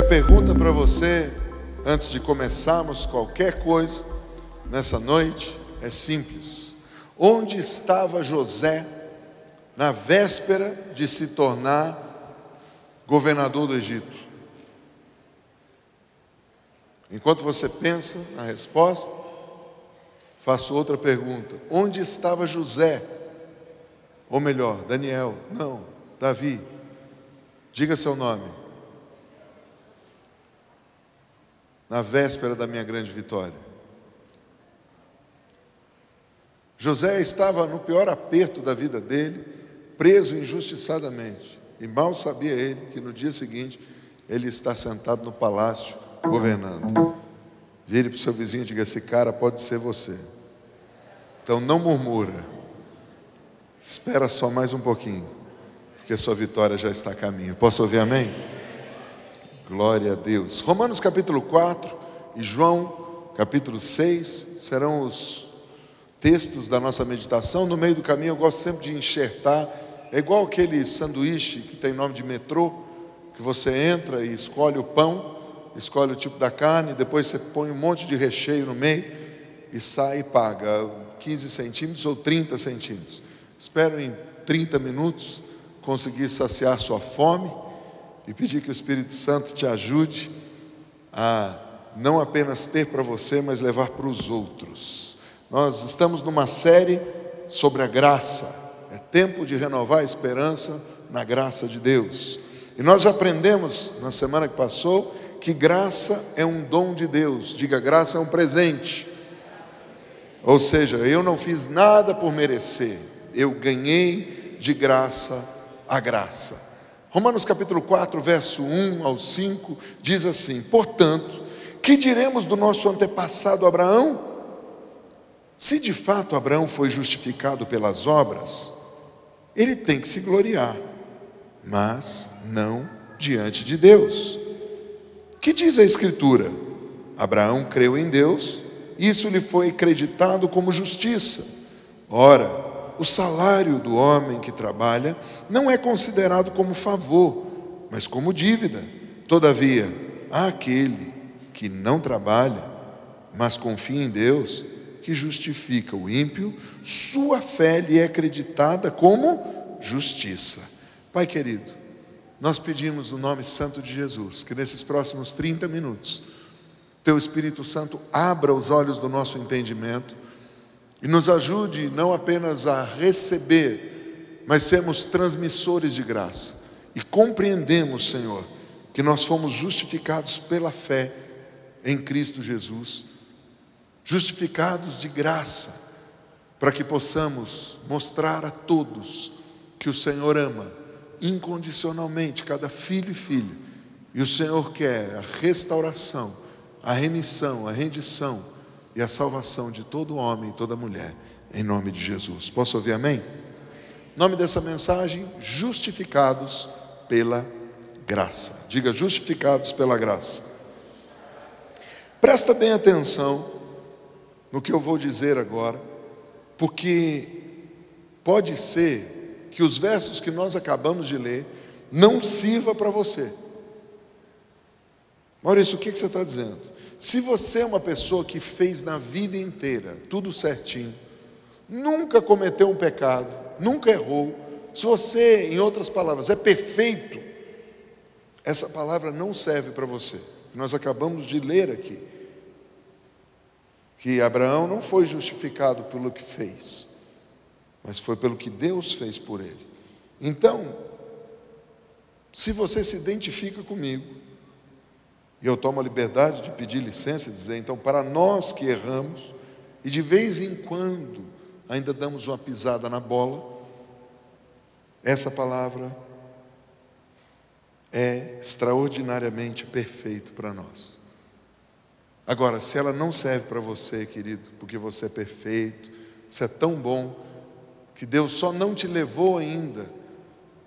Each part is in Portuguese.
Minha pergunta para você, antes de começarmos qualquer coisa nessa noite, é simples: onde estava José na véspera de se tornar governador do Egito? Enquanto você pensa na resposta, faço outra pergunta: onde estava José? Ou melhor, Daniel, não, Davi, diga seu nome, na véspera da minha grande vitória. José estava no pior aperto da vida dele, preso injustiçadamente, e mal sabia ele que no dia seguinte ele está sentado no palácio governando. Vire para o seu vizinho e diga: esse cara pode ser você. Então não murmura, espera só mais um pouquinho, porque a sua vitória já está a caminho. Posso ouvir amém? Glória a Deus. Romanos capítulo 4 e João capítulo 6 serão os textos da nossa meditação. No meio do caminho eu gosto sempre de enxertar, é igual aquele sanduíche que tem nome de metrô, que você entra e escolhe o pão, escolhe o tipo da carne, depois você põe um monte de recheio no meio e sai e paga 15 centímetros ou 30 centímetros. Espero em 30 minutos conseguir saciar sua fome e pedir que o Espírito Santo te ajude a não apenas ter para você, mas levar para os outros. Nós estamos numa série sobre a graça. É tempo de renovar a esperança na graça de Deus. E nós já aprendemos na semana que passou que graça é um dom de Deus. Diga: graça é um presente. Ou seja, eu não fiz nada por merecer, eu ganhei de graça a graça. Romanos capítulo 4, verso 1 ao 5, diz assim: portanto, que diremos do nosso antepassado Abraão? Se de fato Abraão foi justificado pelas obras, ele tem que se gloriar, mas não diante de Deus. Que diz a Escritura? Abraão creu em Deus, isso lhe foi acreditado como justiça. Ora, o salário do homem que trabalha não é considerado como favor, mas como dívida. Todavia, há aquele que não trabalha, mas confia em Deus, que justifica o ímpio, sua fé lhe é acreditada como justiça. Pai querido, nós pedimos no nome santo de Jesus, que nesses próximos 30 minutos, Teu Espírito Santo abra os olhos do nosso entendimento e nos ajude não apenas a receber, mas sermos transmissores de graça. E compreendemos, Senhor, que nós fomos justificados pela fé em Cristo Jesus, justificados de graça, para que possamos mostrar a todos que o Senhor ama incondicionalmente cada filho e filha, e o Senhor quer a restauração, a remissão, a rendição e a salvação de todo homem e toda mulher, em nome de Jesus. Posso ouvir amém? Nome dessa mensagem: justificados pela graça. Diga: justificados pela graça. Presta bem atenção no que eu vou dizer agora, porque pode ser que os versos que nós acabamos de ler não sirva para você. Maurício, o que você está dizendo? Se você é uma pessoa que fez na vida inteira tudo certinho, nunca cometeu um pecado, nunca errou, se você, em outras palavras, é perfeito, essa palavra não serve para você. Nós acabamos de ler aqui que Abraão não foi justificado pelo que fez, mas foi pelo que Deus fez por ele. Então, se você se identifica comigo, e eu tomo a liberdade de pedir licença e dizer, então, para nós que erramos, e de vez em quando ainda damos uma pisada na bola, essa palavra é extraordinariamente perfeita para nós. Agora, se ela não serve para você, querido, porque você é perfeito, você é tão bom, que Deus só não te levou ainda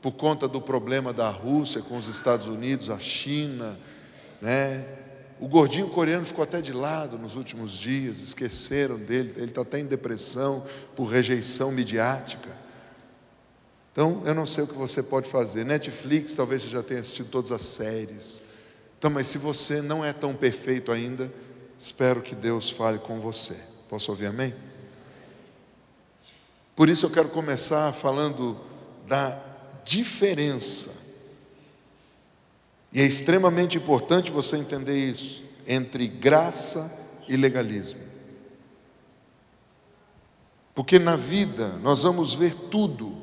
por conta do problema da Rússia com os Estados Unidos, a China, né? O gordinho coreano ficou até de lado nos últimos dias, esqueceram dele, ele está até em depressão por rejeição midiática. Então, eu não sei o que você pode fazer. Netflix, talvez você já tenha assistido todas as séries, Então, mas se você não é tão perfeito ainda, espero que Deus fale com você. Posso ouvir amém? Por isso eu quero começar falando da diferença. E é extremamente importante você entender isso, entre graça e legalismo. Porque na vida nós vamos ver tudo,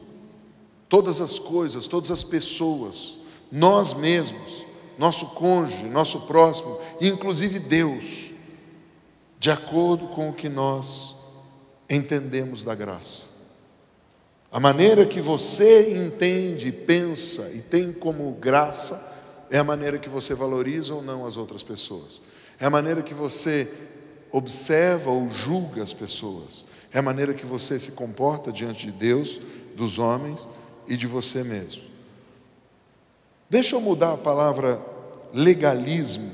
todas as coisas, todas as pessoas, nós mesmos, nosso cônjuge, nosso próximo, e inclusive Deus, de acordo com o que nós entendemos da graça. A maneira que você entende, pensa e tem como graça é a maneira que você valoriza ou não as outras pessoas. É a maneira que você observa ou julga as pessoas. É a maneira que você se comporta diante de Deus, dos homens e de você mesmo. Deixa eu mudar a palavra legalismo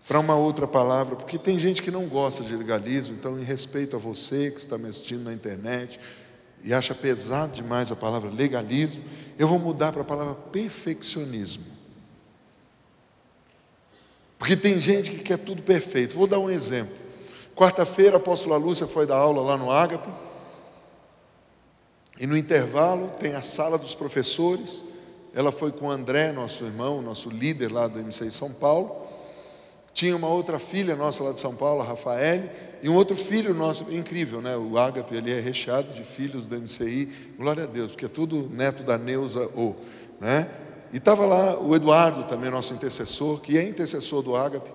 para uma outra palavra, porque tem gente que não gosta de legalismo. Então, em respeito a você que está me assistindo na internet e acha pesado demais a palavra legalismo, eu vou mudar para a palavra perfeccionismo. Porque tem gente que quer tudo perfeito. Vou dar um exemplo. Quarta-feira, a apóstola Lúcia foi dar aula lá no Ágape, e no intervalo tem a sala dos professores. Ela foi com o André, nosso irmão, nosso líder lá do MCI São Paulo. Tinha uma outra filha nossa lá de São Paulo, a Rafaele, e um outro filho nosso. Incrível, né? O Ágape, ele é recheado de filhos do MCI, glória a Deus, porque é tudo neto da Neuza, né? E estava lá o Eduardo também, nosso intercessor, que é intercessor do Ágape.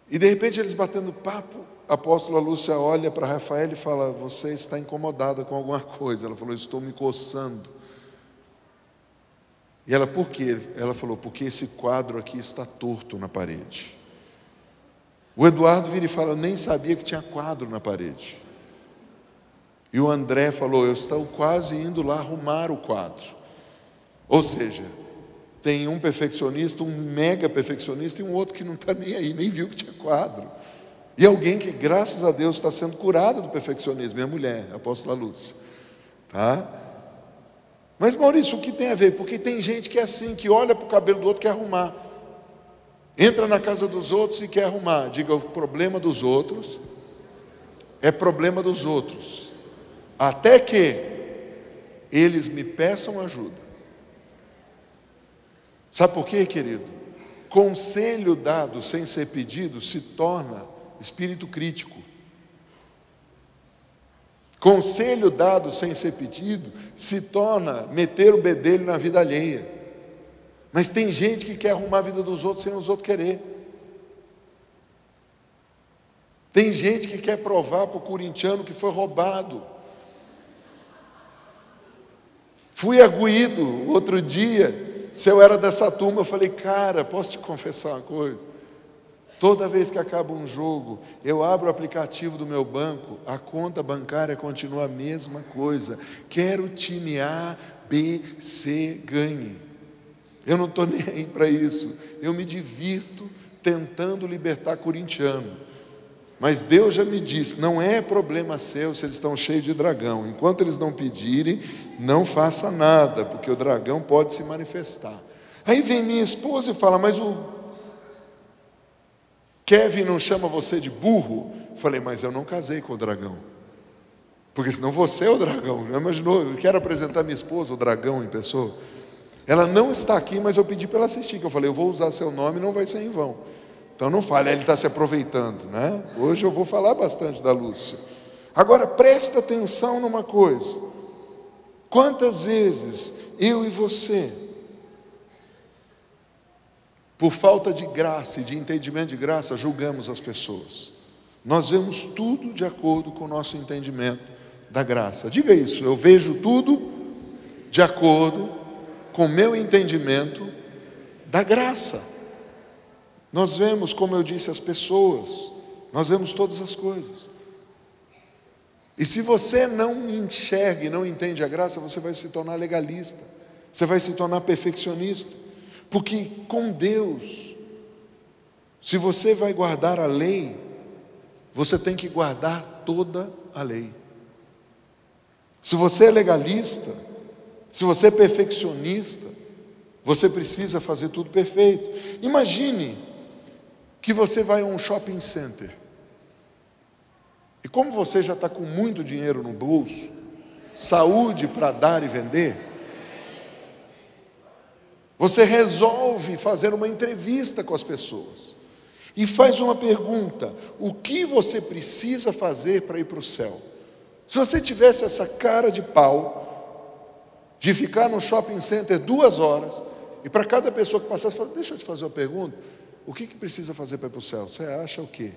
E de repente eles batendo papo, a apóstola Lúcia olha para a Rafael e fala: você está incomodada com alguma coisa? Ela falou: estou me coçando. E ela: por quê? Ela falou: porque esse quadro aqui está torto na parede. O Eduardo vira e fala: eu nem sabia que tinha quadro na parede. E o André falou: eu estou quase indo lá arrumar o quadro. Ou seja, tem um perfeccionista, um mega perfeccionista, e um outro que não está nem aí, nem viu que tinha quadro. E alguém que, graças a Deus, está sendo curado do perfeccionismo, é a mulher, a apóstola Lúcia. Tá? Mas, Maurício, o que tem a ver? Porque tem gente que é assim, que olha para o cabelo do outro e quer arrumar. Entra na casa dos outros e quer arrumar. Diga: o problema dos outros é problema dos outros, até que eles me peçam ajuda. Sabe por quê, querido? Conselho dado sem ser pedido se torna espírito crítico. Conselho dado sem ser pedido se torna meter o bedelho na vida alheia. Mas tem gente que quer arrumar a vida dos outros sem os outros querer. Tem gente que quer provar para o corintiano que foi roubado. Fui aguído outro dia. Se eu era dessa turma, eu falei: cara, posso te confessar uma coisa? Toda vez que acaba um jogo, eu abro o aplicativo do meu banco, a conta bancária continua a mesma coisa. Quero time A, B, C ganhe. Eu não estou nem aí para isso. Eu me divirto tentando libertar corintiano. Mas Deus já me disse: não é problema seu se eles estão cheios de dragão. Enquanto eles não pedirem, não faça nada, porque o dragão pode se manifestar. Aí vem minha esposa e fala: mas o Kevin não chama você de burro? Falei: mas eu não casei com o dragão, porque senão você é o dragão. Já imaginou? Eu quero apresentar minha esposa, o dragão em pessoa. Ela não está aqui, mas eu pedi para ela assistir, que eu falei: eu vou usar seu nome, não vai ser em vão. Então não fale, ele está se aproveitando, né? Hoje eu vou falar bastante da Lúcia. Agora presta atenção numa coisa: quantas vezes eu e você, por falta de graça e de entendimento de graça, julgamos as pessoas? Nós vemos tudo de acordo com o nosso entendimento da graça. Diga isso: eu vejo tudo de acordo com o meu entendimento da graça. Nós vemos, como eu disse, as pessoas, nós vemos todas as coisas. E se você não enxerga e não entende a graça, você vai se tornar legalista, você vai se tornar perfeccionista. Porque com Deus, se você vai guardar a lei, você tem que guardar toda a lei. Se você é legalista, se você é perfeccionista, Você precisa fazer tudo perfeito. Imagine que você vai a um shopping center. E como você já está com muito dinheiro no bolso, saúde para dar e vender, você resolve fazer uma entrevista com as pessoas. E faz uma pergunta: o que você precisa fazer para ir para o céu? Se você tivesse essa cara de pau, de ficar no shopping center 2 horas, e para cada pessoa que passasse, falar: deixa eu te fazer uma pergunta, o que precisa fazer para ir para o céu? Você acha o quê?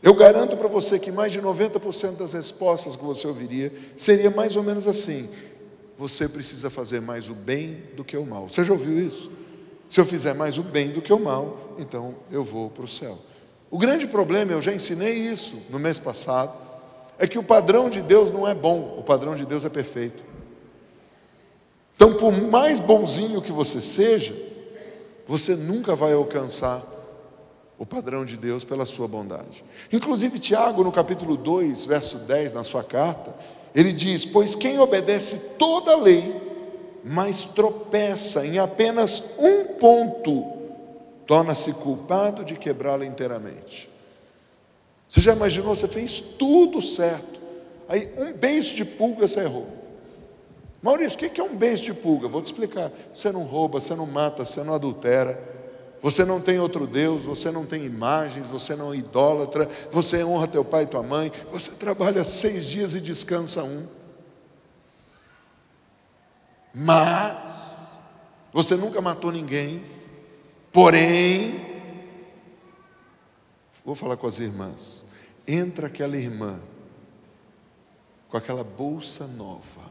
Eu garanto para você que mais de 90% das respostas que você ouviria seria mais ou menos assim: você precisa fazer mais o bem do que o mal. Você já ouviu isso? Se eu fizer mais o bem do que o mal, então eu vou para o céu. O grande problema, eu já ensinei isso no mês passado, é que o padrão de Deus não é bom, o padrão de Deus é perfeito. Então, por mais bonzinho que você seja, você nunca vai alcançar o padrão de Deus pela sua bondade. Inclusive Tiago, no capítulo 2, verso 10, na sua carta, ele diz: pois quem obedece toda a lei, mas tropeça em apenas um ponto, torna-se culpado de quebrá-la inteiramente. Você já imaginou? Você fez tudo certo, aí um beijo de pulga você errou. Maurício, o que é um beijo de pulga? Vou te explicar. Você não rouba, você não mata, você não adultera, você não tem outro Deus, você não tem imagens, você não idólatra, você honra teu pai e tua mãe, você trabalha 6 dias e descansa 1. Mas você nunca matou ninguém. Porém, vou falar com as irmãs, entra aquela irmã com aquela bolsa nova,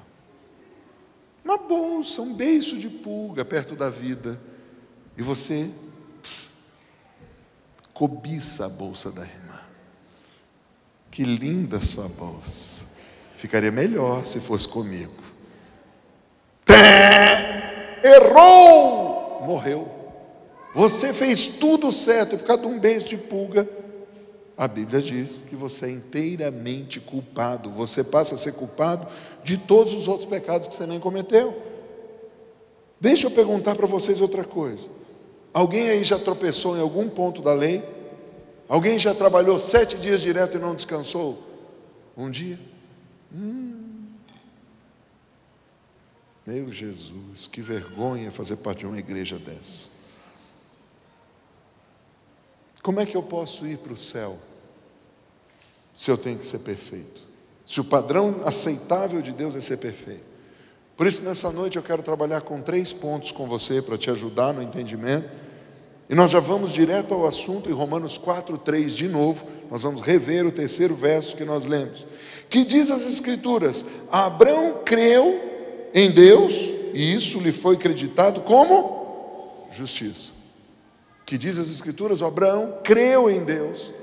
uma bolsa, um beiço de pulga perto da vida, e você cobiça a bolsa da irmã. Que linda sua bolsa, ficaria melhor se fosse comigo. Errou, morreu. Você fez tudo certo, e por causa de um beijo de pulga, a Bíblia diz que você é inteiramente culpado. Você passa a ser culpado de todos os outros pecados que você nem cometeu. Deixa eu perguntar para vocês outra coisa. Alguém aí já tropeçou em algum ponto da lei? Alguém já trabalhou 7 dias direto e não descansou um dia? Meu Jesus, que vergonha fazer parte de uma igreja dessa. Como é que eu posso ir para o céu se eu tenho que ser perfeito? Se o padrão aceitável de Deus é ser perfeito. Por isso, nessa noite eu quero trabalhar com 3 pontos com você para te ajudar no entendimento. E nós já vamos direto ao assunto em Romanos 4:3 de novo. Nós vamos rever o 3º verso que nós lemos, que diz as Escrituras: Abraão creu em Deus e isso lhe foi acreditado como justiça. Que diz as Escrituras: Abraão creu em Deus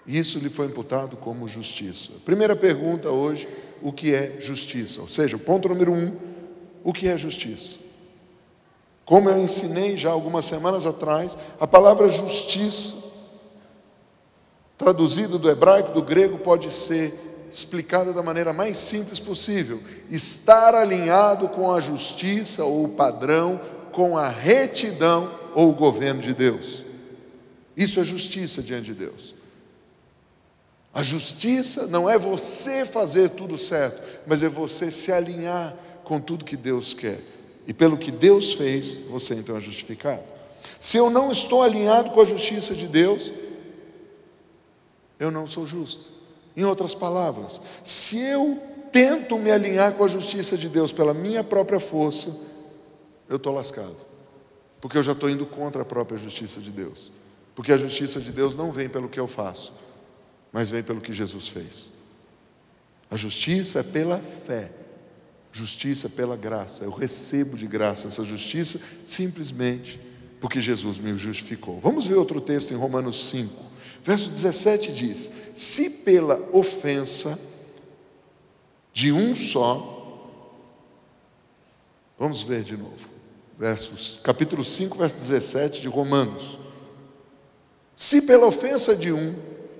e isso lhe foi imputado como justiça. Primeira pergunta hoje: o que é justiça? Ou seja, o ponto número 1, o que é justiça? Como eu ensinei já algumas semanas atrás, a palavra justiça, traduzido do hebraico, do grego, pode ser explicada da maneira mais simples possível: estar alinhado com a justiça ou o padrão, com a retidão ou o governo de Deus. Isso é justiça diante de Deus. A justiça não é você fazer tudo certo, mas é você se alinhar com tudo que Deus quer. E pelo que Deus fez, você então é justificado. Se eu não estou alinhado com a justiça de Deus, eu não sou justo. Em outras palavras, se eu tento me alinhar com a justiça de Deus pela minha própria força, eu estou lascado. Porque eu já estou indo contra a própria justiça de Deus. Porque a justiça de Deus não vem pelo que eu faço, mas vem pelo que Jesus fez. A justiça é pela fé. Justiça é pela graça. Eu recebo de graça essa justiça simplesmente porque Jesus me justificou. Vamos ver outro texto em Romanos 5. Verso 17 diz: se pela ofensa de um só, vamos ver de novo, capítulo 5, verso 17 de Romanos. Se pela ofensa de um,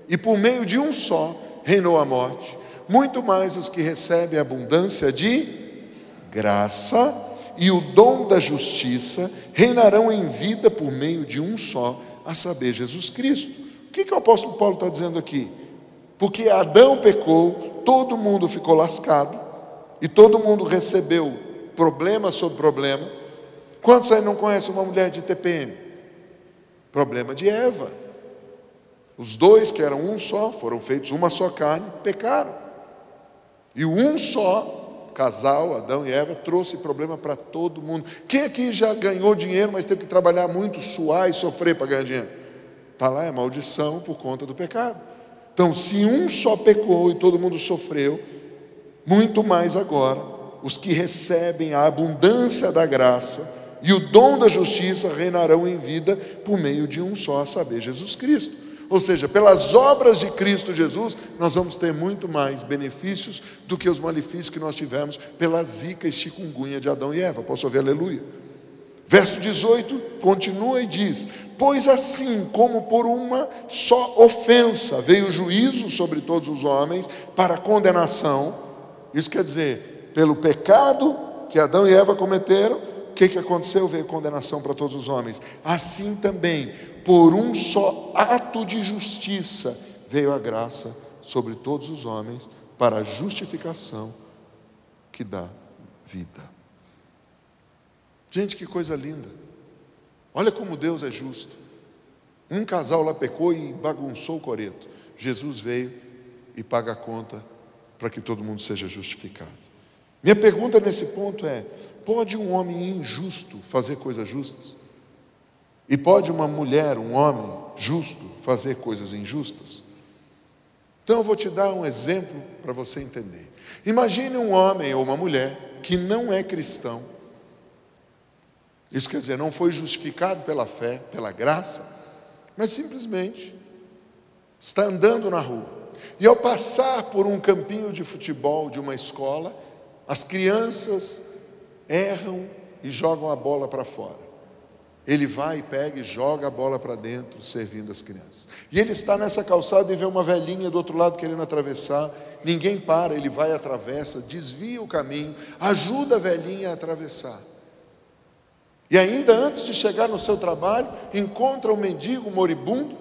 e por meio de um só, reinou a morte, muito mais os que recebem a abundância de graça e o dom da justiça reinarão em vida por meio de um só, a saber, Jesus Cristo. O que o apóstolo Paulo está dizendo aqui? Porque Adão pecou, todo mundo ficou lascado, e todo mundo recebeu problema sobre problema. Quantos aí não conhecem uma mulher de TPM? Problema de Eva. Os dois que eram um só, foram feitos uma só carne, pecaram. E o um só casal, Adão e Eva, trouxe problema para todo mundo. Quem aqui já ganhou dinheiro, mas teve que trabalhar muito, suar e sofrer para ganhar dinheiro? Está lá, é maldição por conta do pecado. Então, se um só pecou e todo mundo sofreu, muito mais agora, os que recebem a abundância da graça e o dom da justiça reinarão em vida por meio de um só, a saber, Jesus Cristo. Ou seja, pelas obras de Cristo Jesus, nós vamos ter muito mais benefícios do que os malefícios que nós tivemos pela zica e chikungunya de Adão e Eva. Posso ouvir aleluia? Verso 18 continua e diz: pois assim como por uma só ofensa veio o juízo sobre todos os homens para condenação, isso quer dizer, pelo pecado que Adão e Eva cometeram, o que aconteceu? Veio condenação para todos os homens. Assim também, por um só ato de justiça, veio a graça sobre todos os homens para a justificação que dá vida. Gente, que coisa linda. Olha como Deus é justo. Um casal lá pecou e bagunçou o coreto. Jesus veio e paga a conta para que todo mundo seja justificado. Minha pergunta nesse ponto é: pode um homem injusto fazer coisas justas? E pode uma mulher, um homem justo, fazer coisas injustas? Então eu vou te dar um exemplo para você entender. Imagine um homem ou uma mulher que não é cristão. Isso quer dizer, não foi justificado pela fé, pela graça, mas simplesmente está andando na rua. E ao passar por um campinho de futebol de uma escola, as crianças erram e jogam a bola para fora. Ele vai e pega e joga a bola para dentro, servindo as crianças. E ele está nessa calçada e vê uma velhinha do outro lado querendo atravessar. Ninguém para, ele vai e atravessa, desvia o caminho, ajuda a velhinha a atravessar. E ainda antes de chegar no seu trabalho, encontra um mendigo moribundo,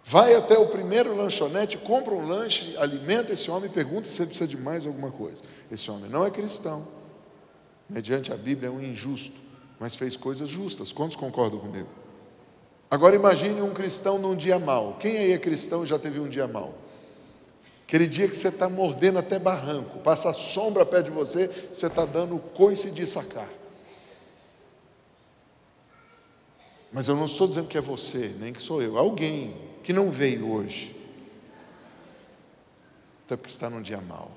vai até o primeiro lanchonete, compra um lanche, alimenta esse homem e pergunta se ele precisa de mais alguma coisa. Esse homem não é cristão, mediante a Bíblia é um injusto, mas fez coisas justas. Quantos concordam comigo? Agora imagine um cristão num dia mau. Quem aí é cristão e já teve um dia mau? Aquele dia que você está mordendo até barranco, passa a sombra perto de você, você está dando coice de sacar. Mas eu não estou dizendo que é você, nem que sou eu. Alguém que não veio hoje, até porque está num dia mau.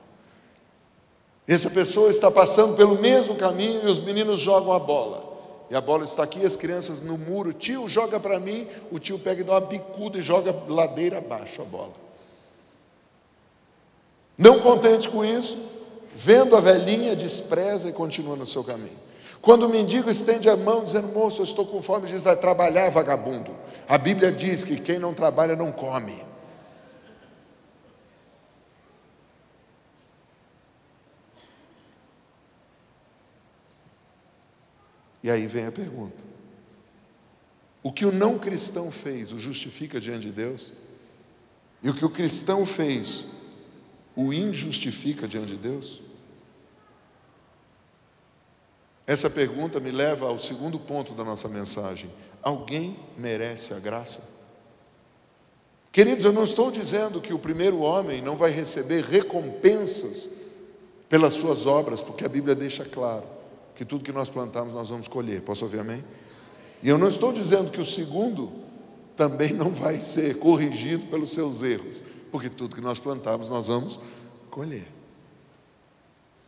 Essa pessoa está passando pelo mesmo caminho e os meninos jogam a bola. E a bola está aqui, as crianças no muro. Tio, joga para mim. O tio pega e dá uma bicuda e joga ladeira abaixo a bola. Não contente com isso, vendo a velhinha, despreza e continua no seu caminho. Quando o mendigo estende a mão dizendo: moço, eu estou com fome, diz: vai trabalhar, vagabundo. A Bíblia diz que quem não trabalha não come. E aí vem a pergunta: o que o não cristão fez o justifica diante de Deus? E o que o cristão fez o injustifica diante de Deus? Essa pergunta me leva ao segundo ponto da nossa mensagem: alguém merece a graça? Queridos, eu não estou dizendo que o primeiro homem não vai receber recompensas pelas suas obras, porque a Bíblia deixa claro que tudo que nós plantamos nós vamos colher. Posso ouvir amém? E eu não estou dizendo que o segundo também não vai ser corrigido pelos seus erros, porque tudo que nós plantamos nós vamos colher.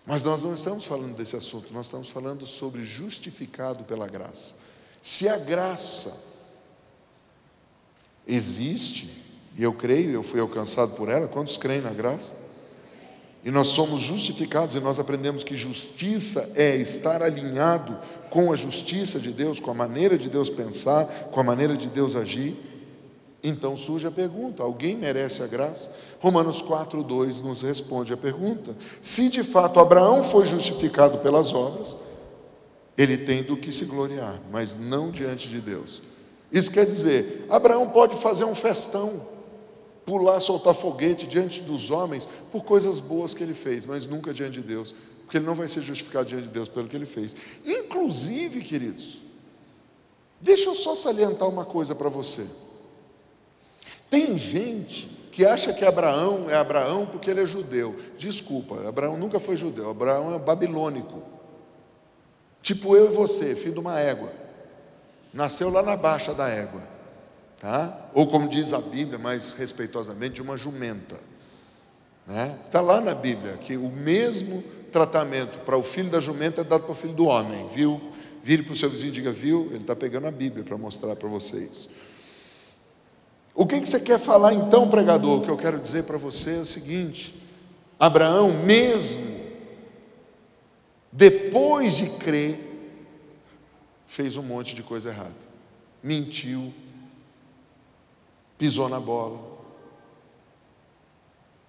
Mas nós não estamos falando desse assunto, nós estamos falando sobre justificado pela graça. Se a graça existe, e eu creio, eu fui alcançado por ela, quantos creem na graça? E nós somos justificados, e nós aprendemos que justiça é estar alinhado com a justiça de Deus, com a maneira de Deus pensar, com a maneira de Deus agir. Então surge a pergunta: alguém merece a graça? Romanos 4:2 nos responde a pergunta. Se de fato Abraão foi justificado pelas obras, ele tem do que se gloriar, mas não diante de Deus. Isso quer dizer, Abraão pode fazer um festão, pular, soltar foguete diante dos homens por coisas boas que ele fez, mas nunca diante de Deus, porque ele não vai ser justificado diante de Deus pelo que ele fez. Inclusive, queridos, deixa eu só salientar uma coisa para você. Tem gente que acha que Abraão é Abraão porque ele é judeu. Desculpa, Abraão nunca foi judeu, Abraão é babilônico. Tipo eu e você, filho de uma égua. Nasceu lá na baixa da égua, tá? Ou como diz a Bíblia, mais respeitosamente, de uma jumenta, né? Está lá na Bíblia que o mesmo tratamento para o filho da jumenta é dado para o filho do homem, viu? Vire para o seu vizinho e diga, viu? Ele está pegando a Bíblia para mostrar para vocês. O que você quer falar então, pregador? O que eu quero dizer para você é o seguinte: Abraão, mesmo depois de crer, fez um monte de coisa errada. Mentiu, pisou na bola,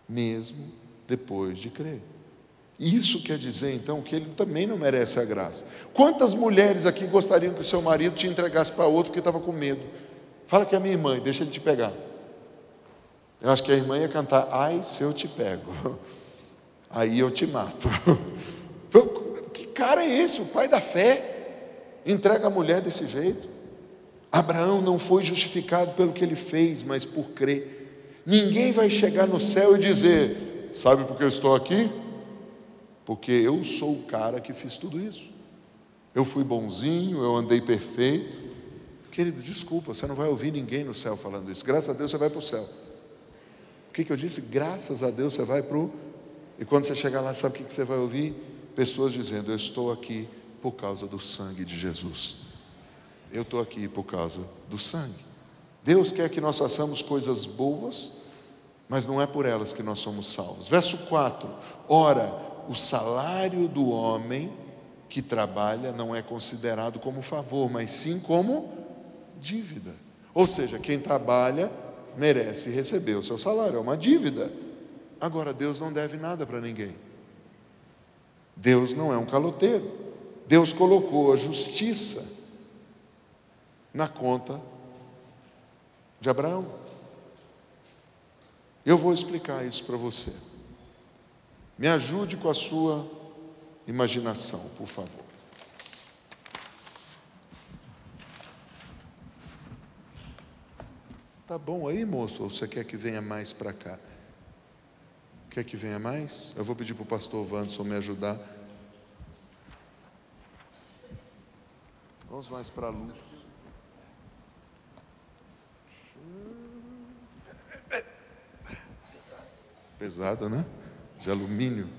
mesmo depois de crer. Isso quer dizer então que ele também não merece a graça. Quantas mulheres aqui gostariam que o seu marido te entregasse para outro porque estava com medo? Fala que é minha irmã, deixa ele te pegar. Eu acho que a irmã ia cantar, ai, se eu te pego, aí eu te mato. Que cara é esse? O pai da fé entrega a mulher desse jeito? Abraão não foi justificado pelo que ele fez, mas por crer. Ninguém vai chegar no céu e dizer, sabe por que eu estou aqui? Porque eu sou o cara que fiz tudo isso. Eu fui bonzinho, eu andei perfeito. Querido, desculpa, você não vai ouvir ninguém no céu falando isso. Graças a Deus você vai para o céu. O que eu disse? Graças a Deus você vai para o... E quando você chegar lá, sabe o que você vai ouvir? Pessoas dizendo, eu estou aqui por causa do sangue de Jesus. Eu estou aqui por causa do sangue. Deus quer que nós façamos coisas boas, mas não é por elas que nós somos salvos. Verso 4. Ora, o salário do homem que trabalha não é considerado como favor, mas sim como dívida. Ou seja, quem trabalha merece receber o seu salário, é uma dívida. Agora, Deus não deve nada para ninguém. Deus não é um caloteiro. Deus colocou a justiça na conta de Abraão. Eu vou explicar isso para você. Me ajude com a sua imaginação, por favor. Tá bom aí, moço? Ou você quer que venha mais para cá? Quer que venha mais? Eu vou pedir para o pastor Wanderson me ajudar. Vamos mais para a luz. Pesado, né? De alumínio.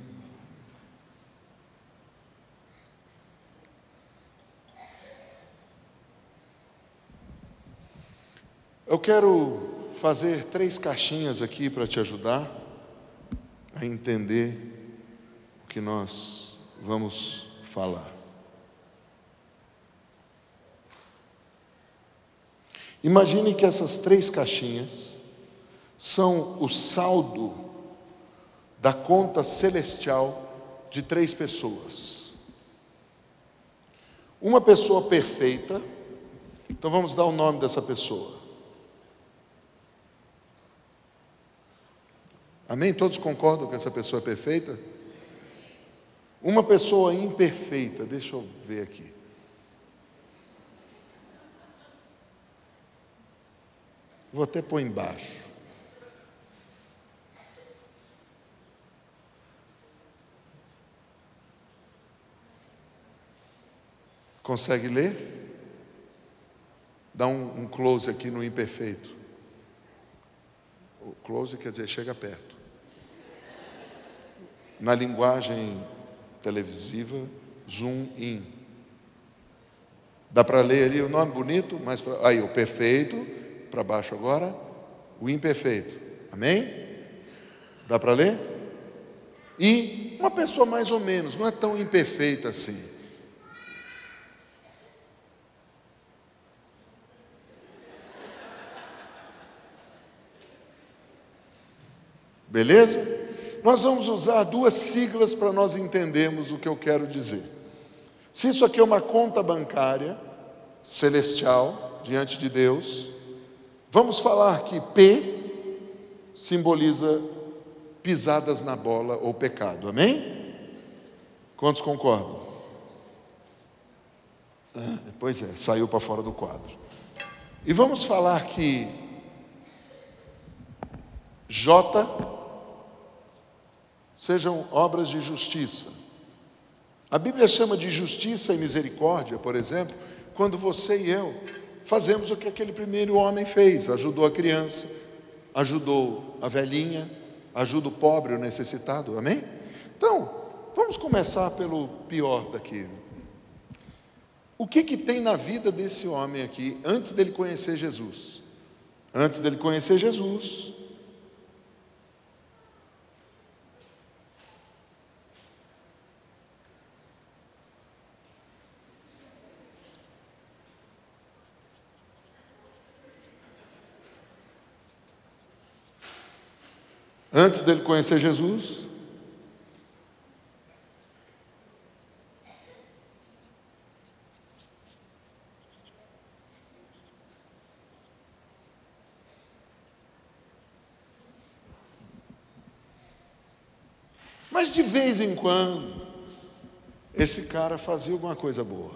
Eu quero fazer 3 caixinhas aqui para te ajudar a entender o que nós vamos falar. Imagine que essas 3 caixinhas são o saldo da conta celestial de 3 pessoas. Uma pessoa perfeita, então vamos dar o nome dessa pessoa. Amém? Todos concordam que essa pessoa é perfeita? Uma pessoa imperfeita, deixa eu ver aqui. Vou até pôr embaixo. Consegue ler? Dá um close aqui no imperfeito. O close quer dizer chega perto. Na linguagem televisiva, zoom in. Dá para ler ali o nome bonito? Mas aí o perfeito, para baixo agora, o imperfeito. Amém? Dá para ler? E uma pessoa mais ou menos, não é tão imperfeita assim. Beleza? Nós vamos usar duas siglas para nós entendermos o que eu quero dizer. Se isso aqui é uma conta bancária celestial diante de Deus, vamos falar que P simboliza pisadas na bola ou pecado, amém? Quantos concordam? Pois é, saiu para fora do quadro. E vamos falar que J sejam obras de justiça. A Bíblia chama de justiça e misericórdia, por exemplo, quando você e eu fazemos o que aquele primeiro homem fez: ajudou a criança, ajudou a velhinha, ajuda o pobre, o necessitado, amém? Então, vamos começar pelo pior daqui. O que tem na vida desse homem aqui, antes dele conhecer Jesus? Antes dele conhecer Jesus, mas de vez em quando, esse cara fazia alguma coisa boa.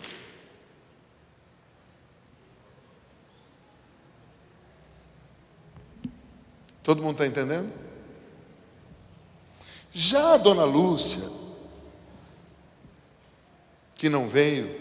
Todo mundo está entendendo? Já a dona Lúcia, que não veio,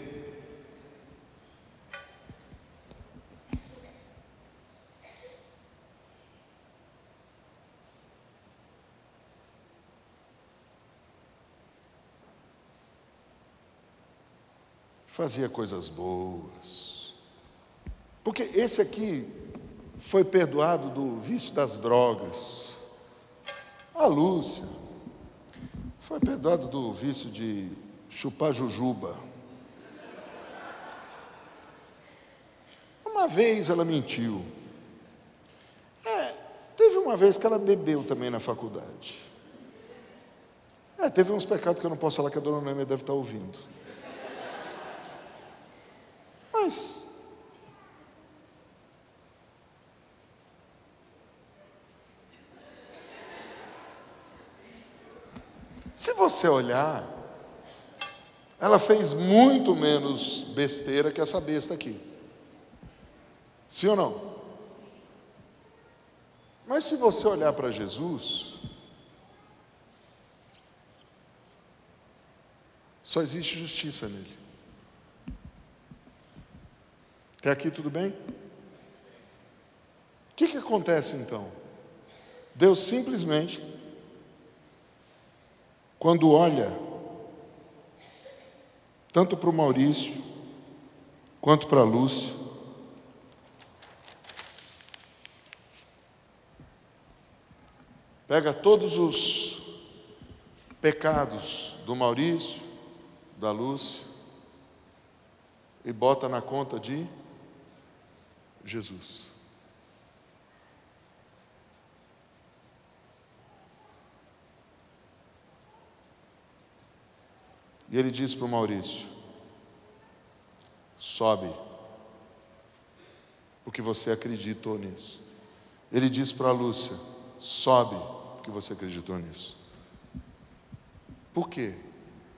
fazia coisas boas. Porque esse aqui foi perdoado do vício das drogas. A Lúcia foi perdoado do vício de chupar jujuba. Uma vez ela mentiu. Teve uma vez que ela bebeu também na faculdade. Teve uns pecados que eu não posso falar, que a dona Noêmia deve estar ouvindo. Mas se você olhar, ela fez muito menos besteira que essa besta aqui. Sim ou não? Mas se você olhar para Jesus, só existe justiça nele. Até aqui tudo bem? O que acontece então? Deus simplesmente, quando olha tanto para o Maurício quanto para a Lúcia, pega todos os pecados do Maurício, da Lúcia, e bota na conta de Jesus. E ele diz para o Maurício: sobe, porque você acreditou nisso. Ele diz para a Lúcia: sobe, porque você acreditou nisso. Por quê?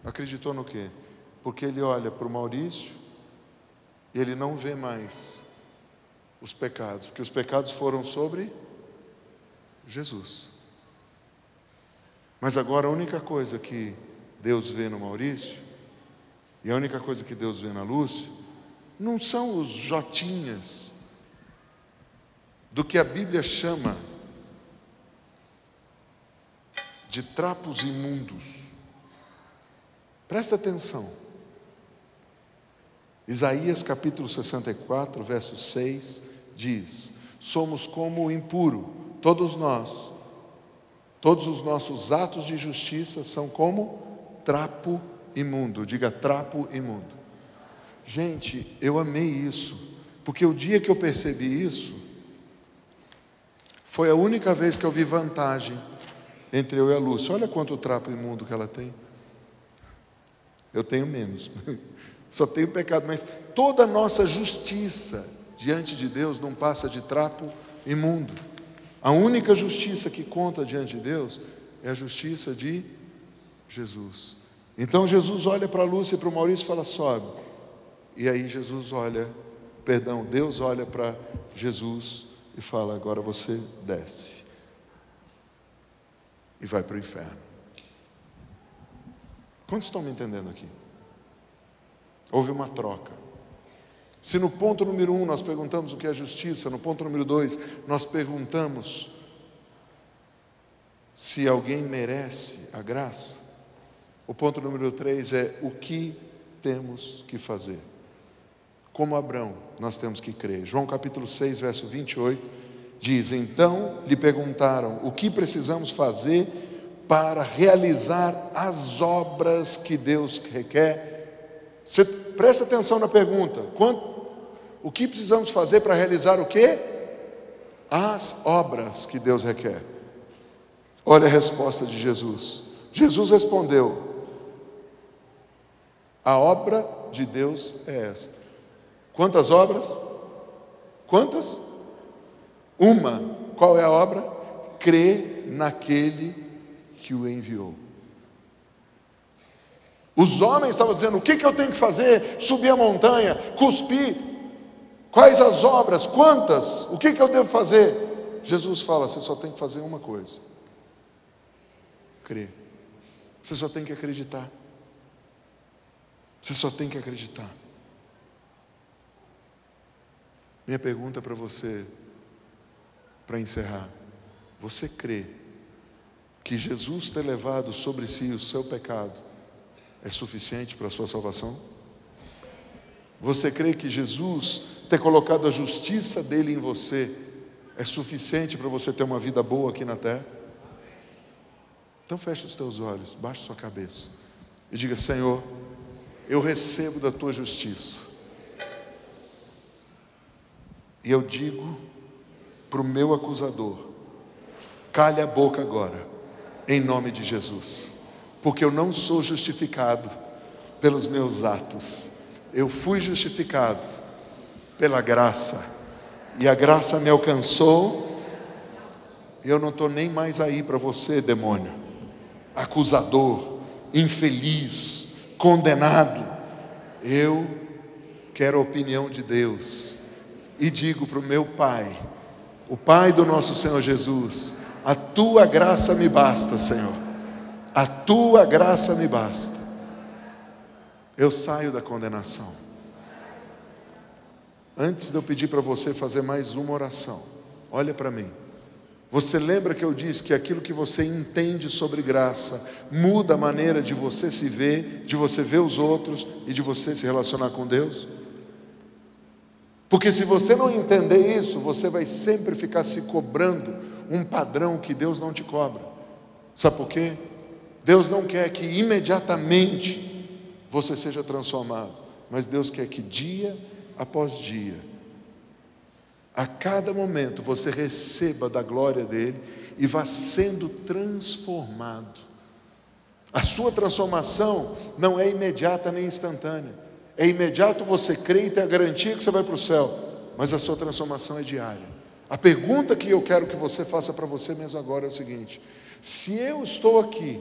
Acreditou no quê? Porque ele olha para o Maurício e ele não vê mais os pecados, porque os pecados foram sobre Jesus. Mas agora a única coisa que Deus vê no Maurício, e a única coisa que Deus vê na Lúcia, não são os jotinhas do que a Bíblia chama de trapos imundos. Presta atenção. Isaías capítulo 64, verso 6, diz: somos como o impuro, todos nós, todos os nossos atos de justiça são como trapo imundo. Diga: trapo imundo. Gente, eu amei isso, porque o dia que eu percebi isso, foi a única vez que eu vi vantagem entre eu e a Lúcia. Olha quanto trapo imundo que ela tem. Eu tenho menos. Só tenho pecado, mas toda a nossa justiça diante de Deus não passa de trapo imundo. A única justiça que conta diante de Deus é a justiça de Jesus. Então Jesus olha para a Lúcia e para o Maurício e fala: sobe. E aí Deus olha para Jesus e fala: agora você desce e vai para o inferno. Quantos estão me entendendo aqui? Houve uma troca. Se no ponto número 1 nós perguntamos o que é justiça, no ponto número 2 nós perguntamos se alguém merece a graça, o ponto número 3 é o que temos que fazer. Como Abrão, nós temos que crer. João capítulo 6, verso 28, diz: então lhe perguntaram: o que precisamos fazer para realizar as obras que Deus requer? Você presta atenção na pergunta. O que precisamos fazer para realizar o quê? As obras que Deus requer. Olha a resposta de Jesus. Jesus respondeu: a obra de Deus é esta. Quantas obras? Quantas? Uma. Qual é a obra? Crer naquele que o enviou. Os homens estavam dizendo: o que eu tenho que fazer? Subir a montanha, cuspir. Quais as obras? Quantas? O que eu devo fazer? Jesus fala: você só tem que fazer uma coisa: crer. Você só tem que acreditar. Você só tem que acreditar. Minha pergunta para você, para encerrar: você crê que Jesus ter levado sobre si o seu pecado é suficiente para a sua salvação? Você crê que Jesus ter colocado a justiça dele em você é suficiente para você ter uma vida boa aqui na terra? Então feche os teus olhos, baixe sua cabeça e diga: Senhor, eu recebo da tua justiça. E eu digo para o meu acusador: cale a boca agora, em nome de Jesus, porque eu não sou justificado pelos meus atos, eu fui justificado pela graça, e a graça me alcançou, e eu não estou nem mais aí para você, demônio, acusador, infeliz, condenado. Eu quero a opinião de Deus, e digo para o meu Pai, o Pai do nosso Senhor Jesus: a tua graça me basta, Senhor, a tua graça me basta. Eu saio da condenação. Antes de eu pedir para você fazer mais uma oração, olha para mim. Você lembra que eu disse que aquilo que você entende sobre graça muda a maneira de você se ver, de você ver os outros e de você se relacionar com Deus? Porque se você não entender isso, você vai sempre ficar se cobrando um padrão que Deus não te cobra. Sabe por quê? Deus não quer que imediatamente você seja transformado, mas Deus quer que dia após dia, a cada momento, você receba da glória dele e vá sendo transformado. A sua transformação não é imediata nem instantânea. É imediato, você crê e tem a garantia que você vai para o céu, mas a sua transformação é diária. A pergunta que eu quero que você faça para você mesmo agora é o seguinte: se eu estou aqui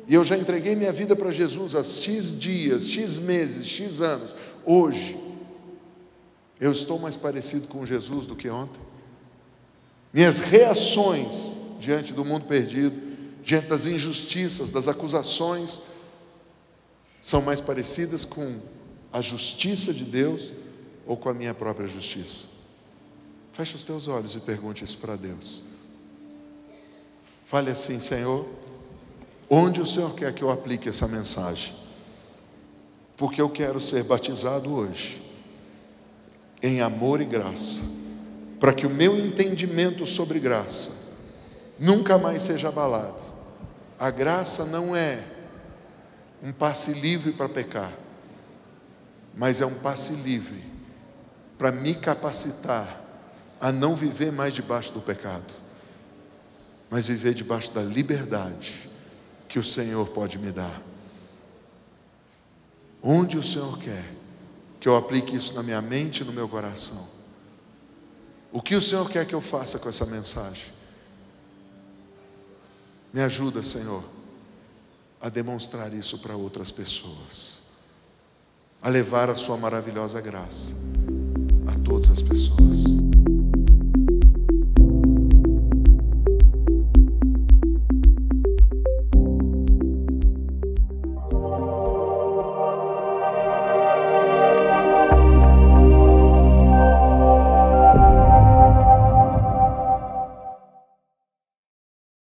e eu já entreguei minha vida para Jesus há X dias, X meses, X anos, hoje eu estou mais parecido com Jesus do que ontem? Minhas reações diante do mundo perdido, diante das injustiças, das acusações, são mais parecidas com a justiça de Deus ou com a minha própria justiça? Feche os teus olhos e pergunte isso para Deus. Fale assim: Senhor, onde o Senhor quer que eu aplique essa mensagem? Porque eu quero ser batizado hoje em amor e graça, para que o meu entendimento sobre graça nunca mais seja abalado. A graça não é um passe livre para pecar, mas é um passe livre para me capacitar a não viver mais debaixo do pecado. mas viver debaixo da liberdade que o Senhor pode me dar. Onde o Senhor quer que eu aplique isso na minha mente e no meu coração? O que o Senhor quer que eu faça com essa mensagem? Me ajuda, Senhor, a demonstrar isso para outras pessoas, a levar a sua maravilhosa graça a todas as pessoas.